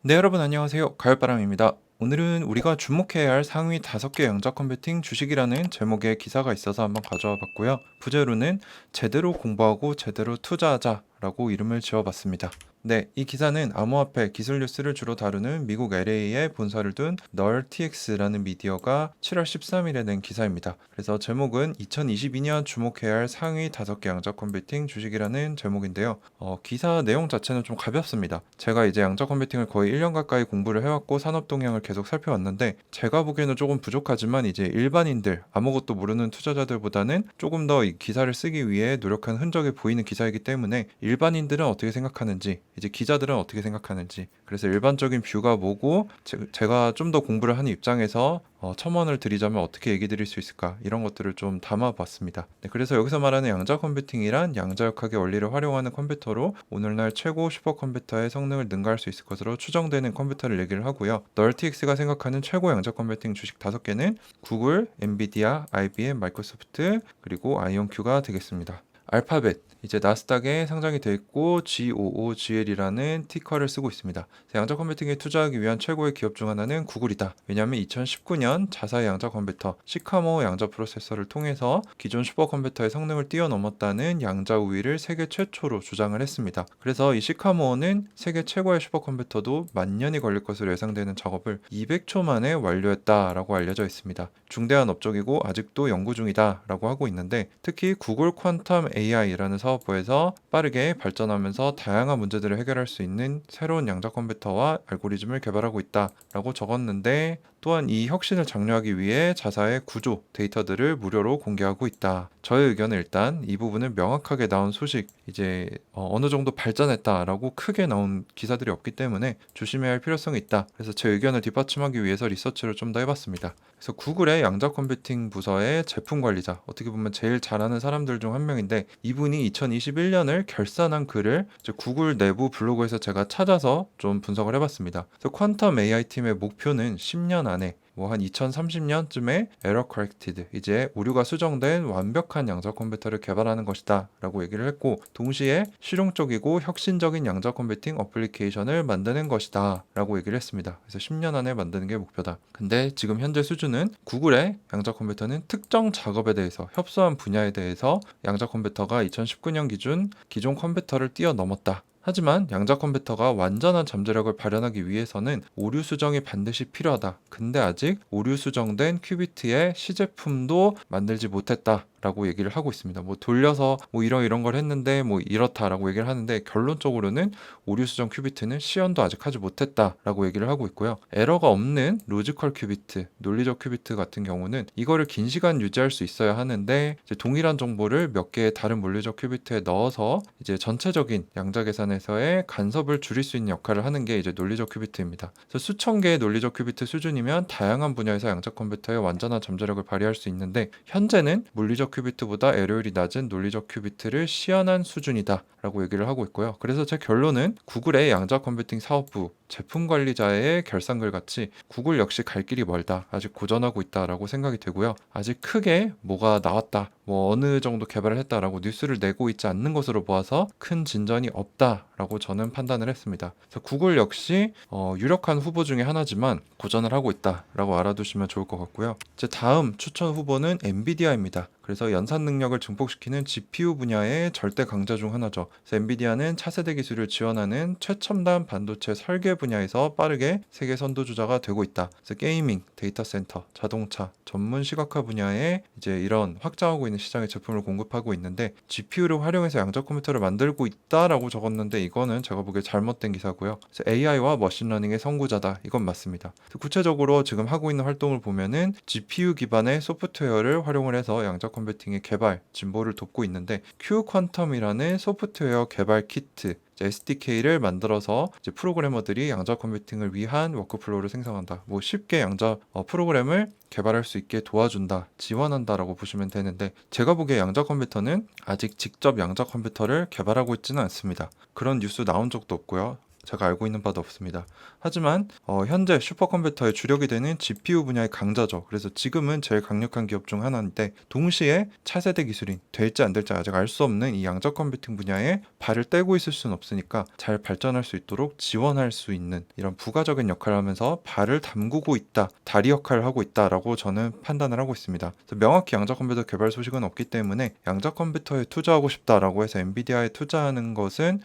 네, 여러분 안녕하세요. 가을바람입니다. 오늘은 우리가 주목해야 할 상위 5개 양자 컴퓨팅 주식이라는 제목의 기사가 있어서 한번 가져와 봤고요. 부제로는 제대로 공부하고 제대로 투자하자라고 이름을 지어봤습니다. 네, 이 기사는 암호화폐 기술 뉴스를 주로 다루는 미국 LA에 본사를 둔 널TX라는 미디어가 7월 13일에 낸 기사입니다. 그래서 제목은 2022년 주목해야 할 상위 5개 양자 컴퓨팅 주식이라는 제목인데요. 기사 내용 자체는 좀 가볍습니다. 제가 이제 양자 컴퓨팅을 거의 1년 가까이 공부를 해왔고 산업 동향을 계속 살펴왔는데 제가 보기에는 조금 부족하지만 이제 일반인들 아무것도 모르는 투자자들보다는 조금 더 이 기사를 쓰기 위해 노력한 흔적이 보이는 기사이기 때문에 일반인들은 어떻게 생각하는지 이제 기자들은 어떻게 생각하는지 그래서 일반적인 뷰가 뭐고 제가 좀 더 공부를 하는 입장에서 첨언을 드리자면 어떻게 얘기 드릴 수 있을까 이런 것들을 좀 담아봤습니다. 네, 그래서 여기서 말하는 양자 컴퓨팅이란 양자역학의 원리를 활용하는 컴퓨터로 오늘날 최고 슈퍼컴퓨터의 성능을 능가할 수 있을 것으로 추정되는 컴퓨터를 얘기를 하고요. 널티엑스가 생각하는 최고 양자 컴퓨팅 주식 5개는 구글, 엔비디아, IBM, 마이크로소프트 그리고 아이온큐가 되겠습니다. 알파벳 이제 나스닥에 상장이 되어 있고 GOOGL이라는 티커를 쓰고 있습니다. 양자 컴퓨팅에 투자하기 위한 최고의 기업 중 하나는 구글이다. 왜냐하면 2019년 자사의 양자 컴퓨터 시카모 양자 프로세서를 통해서 기존 슈퍼컴퓨터의 성능을 뛰어넘었다는 양자 우위를 세계 최초로 주장을 했습니다. 그래서 이 시카모는 세계 최고의 슈퍼컴퓨터도 만년이 걸릴 것으로 예상되는 작업을 200초 만에 완료했다라고 알려져 있습니다. 중대한 업적이고 아직도 연구 중이다라고 하고 있는데 특히 구글 퀀텀 AI라는 사업부에서 빠르게 발전하면서 다양한 문제들을 해결할 수 있는 새로운 양자 컴퓨터와 알고리즘을 개발하고 있다라고 적었는데 또한 이 혁신을 장려하기 위해 자사의 구조, 데이터들을 무료로 공개하고 있다. 저의 의견은 일단 이 부분은 명확하게 나온 소식, 이제 어느 정도 발전했다라고 크게 나온 기사들이 없기 때문에 조심해야 할 필요성이 있다. 그래서 제 의견을 뒷받침하기 위해서 리서치를 좀 더 해봤습니다. 그래서 구글의 양자 컴퓨팅 부서의 제품 관리자, 어떻게 보면 제일 잘하는 사람들 중 한 명인데 이분이 2021년을 결산한 글을 이제 구글 내부 블로그에서 제가 찾아서 좀 분석을 해봤습니다. 그래서 퀀텀 AI 팀의 목표는 10년 안에 뭐 한 2030년쯤에 에러 커렉티드 이제 오류가 수정된 완벽한 양자 컴퓨터를 개발하는 것이다 라고 얘기를 했고 동시에 실용적이고 혁신적인 양자 컴퓨팅 어플리케이션을 만드는 것이다 라고 얘기를 했습니다. 그래서 10년 안에 만드는 게 목표다. 근데 지금 현재 수준은 구글의 양자 컴퓨터는 특정 작업에 대해서 협소한 분야에 대해서 양자 컴퓨터가 2019년 기준 기존 컴퓨터를 뛰어넘었다. 하지만 양자 컴퓨터가 완전한 잠재력을 발현하기 위해서는 오류 수정이 반드시 필요하다. 근데 아직 오류 수정된 큐비트의 시제품도 만들지 못했다. 라고 얘기를 하고 있습니다. 뭐 돌려서 뭐 이런 걸 했는데 뭐 이렇다라고 얘기를 하는데 결론적으로는 오류 수정 큐비트는 시연도 아직 하지 못했다라고 얘기를 하고 있고요. 에러가 없는 로지컬 큐비트, 논리적 큐비트 같은 경우는 이거를 긴 시간 유지할 수 있어야 하는데 이제 동일한 정보를 몇 개의 다른 물리적 큐비트에 넣어서 이제 전체적인 양자 계산에서의 간섭을 줄일 수 있는 역할을 하는 게 이제 논리적 큐비트입니다. 그래서 수천 개의 논리적 큐비트 수준이면 다양한 분야에서 양자 컴퓨터의 완전한 잠재력을 발휘할 수 있는데 현재는 물리적 큐비트보다 에러율이 낮은 논리적 큐비트를 시연한 수준이다 라고 얘기를 하고 있고요. 그래서 제 결론은 구글의 양자 컴퓨팅 사업부 제품 관리자의 결산글 같이 구글 역시 갈 길이 멀다. 아직 고전하고 있다라고 생각이 되고요. 아직 크게 뭐가 나왔다. 뭐 어느 정도 개발을 했다라고 뉴스를 내고 있지 않는 것으로 보아서 큰 진전이 없다라고 저는 판단을 했습니다. 그래서 구글 역시 유력한 후보 중에 하나지만 고전을 하고 있다라고 알아두시면 좋을 것 같고요. 제 다음 추천 후보는 엔비디아입니다. 그래서 연산 능력을 증폭시키는 GPU 분야의 절대 강자 중 하나죠. 그래서 엔비디아는 차세대 기술을 지원하는 최첨단 반도체 설계 분야에서 빠르게 세계 선도주자가 되고 있다. 그래서 게이밍, 데이터 센터, 자동차, 전문 시각화 분야에 이제 이런 확장하고 있는 시장에 제품을 공급하고 있는데 GPU를 활용해서 양자 컴퓨터를 만들고 있다라고 적었는데 이거는 제가 보기에 잘못된 기사고요. 그래서 AI와 머신러닝의 선구자다. 이건 맞습니다. 구체적으로 지금 하고 있는 활동을 보면은 GPU 기반의 소프트웨어를 활용을 해서 양자 컴퓨팅의 개발, 진보를 돕고 있는데 Q-퀀텀이라는 소프트웨어 개발 키트 SDK를 만들어서 이제 프로그래머들이 양자 컴퓨팅을 위한 워크플로우를 생성한다. 뭐 쉽게 양자 프로그램을 개발할 수 있게 도와준다, 지원한다라고 보시면 되는데 제가 보기에 양자 컴퓨터는 아직 직접 양자 컴퓨터를 개발하고 있지는 않습니다. 그런 뉴스 나온 적도 없고요. 제가 알고 있는 바도 없습니다. 하지만 현재 슈퍼컴퓨터의 주력이 되는 GPU 분야의 강자죠. 그래서 지금은 제일 강력한 기업 중 하나인데 동시에 차세대 기술인 될지 안 될지 아직 알 수 없는 이 양자 컴퓨팅 분야에 발을 떼고 있을 수는 없으니까 잘 발전할 수 있도록 지원할 수 있는 이런 부가적인 역할을 하면서 발을 담그고 있다, 다리 역할을 하고 있다라고 저는 판단을 하고 있습니다. 그래서 명확히 양자 컴퓨터 개발 소식은 없기 때문에 양자 컴퓨터에 투자하고 싶다라고 해서 엔비디아에 투자하는 것은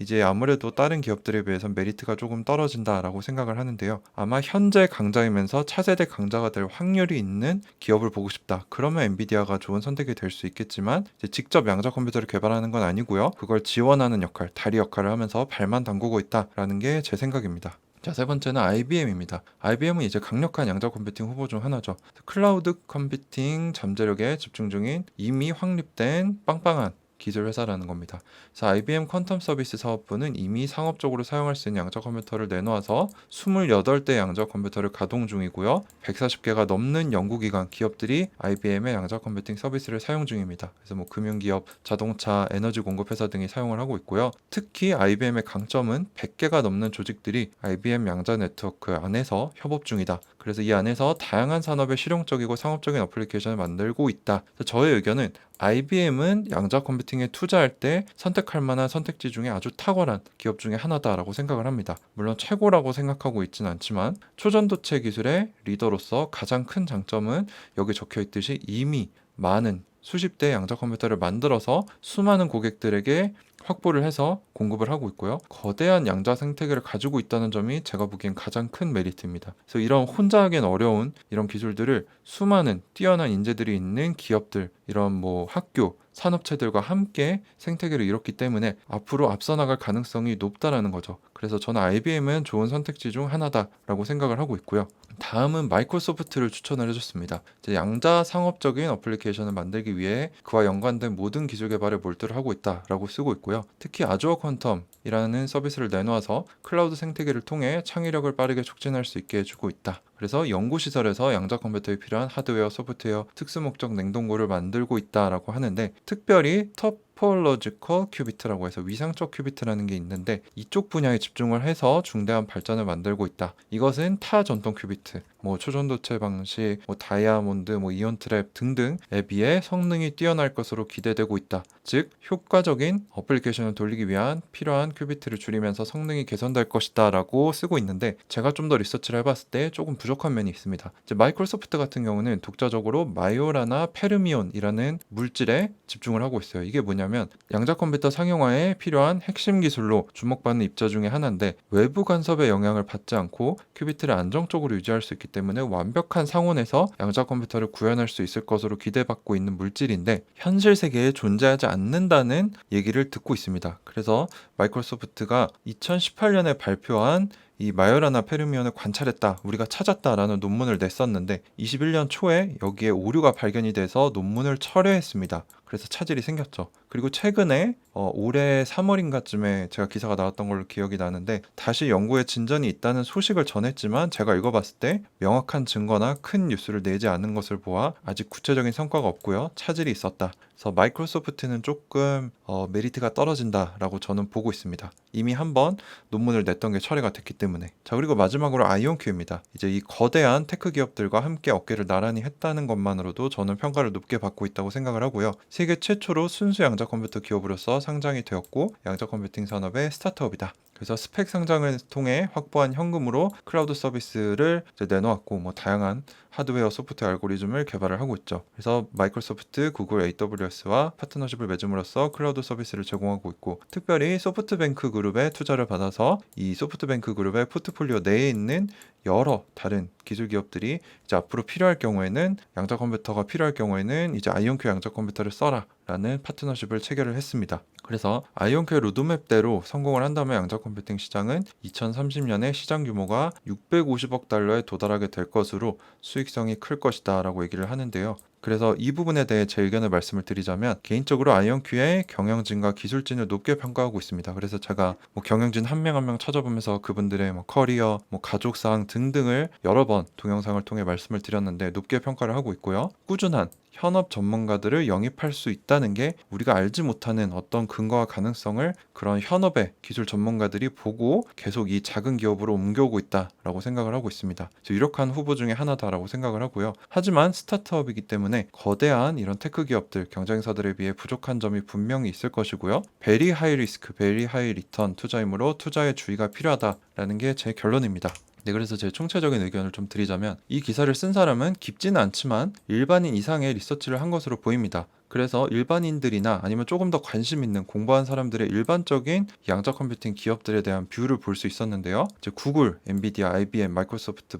이제 아무래도 다른 기업들에 비해서 메리트가 조금 떨어진다라고 생각을 하는데요. 아마 현재 강자이면서 차세대 강자가 될 확률이 있는 기업을 보고 싶다. 그러면 엔비디아가 좋은 선택이 될 수 있겠지만 이제 직접 양자 컴퓨터를 개발하는 건 아니고요. 그걸 지원하는 역할, 다리 역할을 하면서 발만 담그고 있다라는 게 제 생각입니다. 자, 세 번째는 IBM입니다. IBM은 이제 강력한 양자 컴퓨팅 후보 중 하나죠. 클라우드 컴퓨팅 잠재력에 집중 중인 이미 확립된 빵빵한 기술 회사라는 겁니다. 그래서 IBM 퀀텀 서비스 사업부는 이미 상업적으로 사용할 수 있는 양자 컴퓨터를 내놓아서 28대 양자 컴퓨터를 가동 중이고요. 140개가 넘는 연구기관 기업들이 IBM의 양자 컴퓨팅 서비스를 사용 중입니다. 그래서 뭐 금융기업, 자동차, 에너지 공급회사 등이 사용을 하고 있고요. 특히 IBM의 강점은 100개가 넘는 조직들이 IBM 양자 네트워크 안에서 협업 중이다. 그래서 이 안에서 다양한 산업의 실용적이고 상업적인 어플리케이션을 만들고 있다. 저의 의견은 IBM은 양자 컴퓨팅에 투자할 때 선택할 만한 선택지 중에 아주 탁월한 기업 중에 하나다라고 생각을 합니다. 물론 최고라고 생각하고 있지는 않지만 초전도체 기술의 리더로서 가장 큰 장점은 여기 적혀 있듯이 이미 많은 수십 대의 양자 컴퓨터를 만들어서 수많은 고객들에게 확보를 해서 공급을 하고 있고요. 거대한 양자 생태계를 가지고 있다는 점이 제가 보기엔 가장 큰 메리트입니다. 그래서 이런 혼자 하기엔 어려운 이런 기술들을 수많은 뛰어난 인재들이 있는 기업들, 이런 뭐 학교, 산업체들과 함께 생태계를 이뤘기 때문에 앞으로 앞서 나갈 가능성이 높다라는 거죠. 그래서 저는 IBM은 좋은 선택지 중 하나다라고 생각을 하고 있고요. 다음은 마이크로소프트를 추천을 해줬습니다. 이제 양자 상업적인 어플리케이션을 만들기 위해 그와 연관된 모든 기술 개발에 몰두를 하고 있다라고 쓰고 있고요. 특히 아주어 퀀텀이라는 서비스를 내놓아서 클라우드 생태계를 통해 창의력을 빠르게 촉진할 수 있게 해주고 있다. 그래서 연구시설에서 양자 컴퓨터에 필요한 하드웨어, 소프트웨어, 특수목적 냉동고를 만들고 있다라고 하는데 특별히 토폴로지컬 큐비트라고 해서 위상적 큐비트라는 게 있는데 이쪽 분야에 집중을 해서 중대한 발전을 만들고 있다. 이것은 타 전통 큐비트, 뭐 초전도체 방식, 뭐 다이아몬드, 뭐 이온 트랩 등등에 비해 성능이 뛰어날 것으로 기대되고 있다. 즉 효과적인 어플리케이션을 돌리기 위한 필요한 큐비트를 줄이면서 성능이 개선될 것이다 라고 쓰고 있는데 제가 좀 더 리서치를 해봤을 때 조금 부족한 면이 있습니다. 이제 마이크로소프트 같은 경우는 독자적으로 마요라나 페르미온이라는 물질에 집중을 하고 있어요. 이게 뭐냐면 양자 컴퓨터 상용화에 필요한 핵심 기술로 주목받는 입자 중에 하나인데 외부 간섭의 영향을 받지 않고 큐비트를 안정적으로 유지할 수 있기 때문에 완벽한 상온에서 양자 컴퓨터를 구현할 수 있을 것으로 기대받고 있는 물질인데 현실 세계에 존재하지 않는다는 얘기를 듣고 있습니다. 그래서 마이크로소프트가 2018년에 발표한 이 마요라나 페르미온을 관찰했다, 우리가 찾았다라는 논문을 냈었는데 21년 초에 여기에 오류가 발견이 돼서 논문을 철회했습니다. 그래서 차질이 생겼죠. 그리고 최근에 올해 3월인가쯤에 제가 기사가 나왔던 걸로 기억이 나는데 다시 연구에 진전이 있다는 소식을 전했지만 제가 읽어봤을 때 명확한 증거나 큰 뉴스를 내지 않은 것을 보아 아직 구체적인 성과가 없고요. 차질이 있었다. 그래서 마이크로소프트는 조금 메리트가 떨어진다라고 저는 보고 있습니다. 이미 한번 논문을 냈던 게 철회가 됐기 때문에. 자, 그리고 마지막으로 아이온큐입니다. 이제 이 거대한 테크 기업들과 함께 어깨를 나란히 했다는 것만으로도 저는 평가를 높게 받고 있다고 생각을 하고요. 세계 최초로 순수 양자 컴퓨터 기업으로서 상장이 되었고 양자 컴퓨팅 산업의 스타트업이다. 그래서 스펙 상장을 통해 확보한 현금으로 클라우드 서비스를 이제 내놓았고 뭐 다양한 하드웨어, 소프트웨어 알고리즘을 개발을 하고 있죠. 그래서 마이크로소프트, 구글, AWS와 파트너십을 맺음으로써 클라우드 서비스를 제공하고 있고 특별히 소프트뱅크 그룹의 투자를 받아서 이 소프트뱅크 그룹의 포트폴리오 내에 있는 여러 다른 기술 기업들이 이제 앞으로 필요할 경우에는 양자 컴퓨터가 필요할 경우에는 이제 아이온큐 양자 컴퓨터를 써라 라는 파트너십을 체결을 했습니다. 그래서 아이온큐 로드맵대로 성공을 한다면 양자 컴퓨팅 시장은 2030년에 시장 규모가 650억 달러에 도달하게 될 것으로 수익성이 클 것이다 라고 얘기를 하는데요. 그래서 이 부분에 대해 제 의견을 말씀을 드리자면 개인적으로 아이온큐의 경영진과 기술진을 높게 평가하고 있습니다. 그래서 제가 뭐 경영진 한 명 한 명 찾아보면서 그분들의 뭐 커리어, 뭐 가족사항 등등을 여러 번 동영상을 통해 말씀을 드렸는데 높게 평가를 하고 있고요. 꾸준한 현업 전문가들을 영입할 수 있다는 게 우리가 알지 못하는 어떤 근거와 가능성을 그런 현업의 기술 전문가들이 보고 계속 이 작은 기업으로 옮겨오고 있다라고 생각을 하고 있습니다. 유력한 후보 중에 하나다라고 생각을 하고요. 하지만 스타트업이기 때문에 거대한 이런 테크 기업들, 경쟁사들에 비해 부족한 점이 분명히 있을 것이고요. 베리 하이 리스크, 베리 하이 리턴 투자이므로 투자에 주의가 필요하다라는 게 제 결론입니다. 네, 그래서 제 총체적인 의견을 좀 드리자면 이 기사를 쓴 사람은 깊지는 않지만 일반인 이상의 리서치를 한 것으로 보입니다. 그래서 일반인들이나 아니면 조금 더 관심 있는 공부한 사람들의 일반적인 양자 컴퓨팅 기업들에 대한 뷰를 볼 수 있었는데요. 이제 구글, 엔비디아, IBM, 마이크로소프트,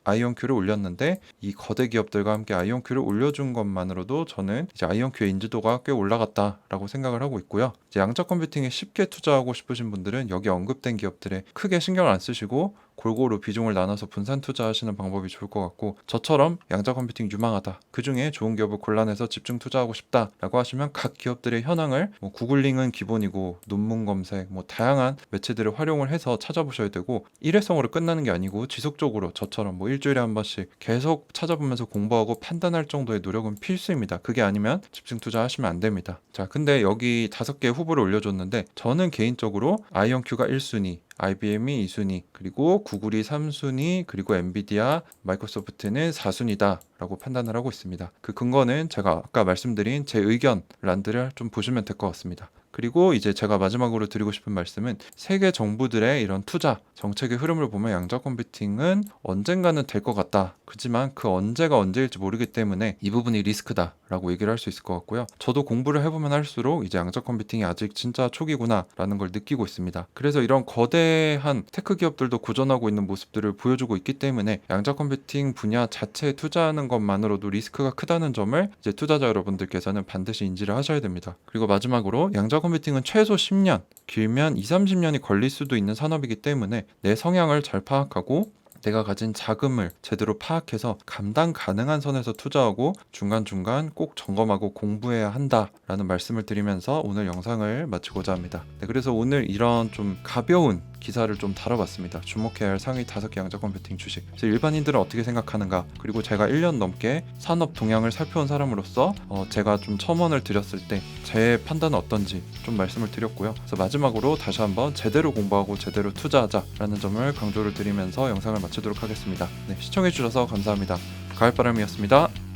아이온큐를 올렸는데 이 거대 기업들과 함께 아이온큐를 올려준 것만으로도 저는 이제 아이온큐의 인지도가 꽤 올라갔다라고 생각을 하고 있고요. 이제 양자 컴퓨팅에 쉽게 투자하고 싶으신 분들은 여기 언급된 기업들에 크게 신경을 안 쓰시고 골고루 비중을 나눠서 분산 투자하시는 방법이 좋을 것 같고, 저처럼 양자 컴퓨팅 유망하다, 그 중에 좋은 기업을 골라내서 집중 투자하고 싶다라고 하시면 각 기업들의 현황을 구글링은 기본이고 논문 검색, 다양한 매체들을 활용을 해서 찾아보셔야 되고, 일회성으로 끝나는 게 아니고 지속적으로 저처럼 일주일에 한 번씩 계속 찾아보면서 공부하고 판단할 정도의 노력은 필수입니다. 그게 아니면 집중 투자하시면 안 됩니다. 자, 근데 여기 5개의 후보를 올려줬는데 저는 개인적으로 아이온큐가 1순위, IBM이 2순위, 그리고 구글이 3순위, 그리고 엔비디아, 마이크로소프트는 4순위다 라고 판단을 하고 있습니다. 그 근거는 제가 아까 말씀드린 제 의견 란들을 좀 보시면 될 것 같습니다. 그리고 이제 제가 마지막으로 드리고 싶은 말씀은 세계 정부들의 이런 투자 정책의 흐름을 보면 양자 컴퓨팅은 언젠가는 될 것 같다. 그렇지만 그 언제가 언제일지 모르기 때문에 이 부분이 리스크다 라고 얘기를 할 수 있을 것 같고요. 저도 공부를 해보면 할수록 이제 양자 컴퓨팅이 아직 진짜 초기구나 라는 걸 느끼고 있습니다. 그래서 이런 거대한 테크 기업들도 고전하고 있는 모습들을 보여주고 있기 때문에 양자 컴퓨팅 분야 자체에 투자하는 것만으로도 리스크가 크다는 점을 이제 투자자 여러분들께서는 반드시 인지를 하셔야 됩니다. 그리고 마지막으로 양자 컴퓨팅은 최소 10년, 길면 20-30년이 걸릴 수도 있는 산업이기 때문에 내 성향을 잘 파악하고 내가 가진 자금을 제대로 파악해서 감당 가능한 선에서 투자하고 중간중간 꼭 점검하고 공부해야 한다라는 말씀을 드리면서 오늘 영상을 마치고자 합니다. 네, 그래서 오늘 이런 좀 가벼운 기사를 좀 다뤄봤습니다. 주목해야 할 상위 5개 양자 컴퓨팅 주식. 그래서 일반인들은 어떻게 생각하는가, 그리고 제가 1년 넘게 산업 동향을 살펴온 사람으로서 제가 좀 첨언을 드렸을 때 제 판단은 어떤지 좀 말씀을 드렸고요. 그래서 마지막으로 다시 한번 제대로 공부하고 제대로 투자하자라는 점을 강조를 드리면서 영상을 마치도록 하겠습니다. 네, 시청해주셔서 감사합니다. 가을바람이었습니다.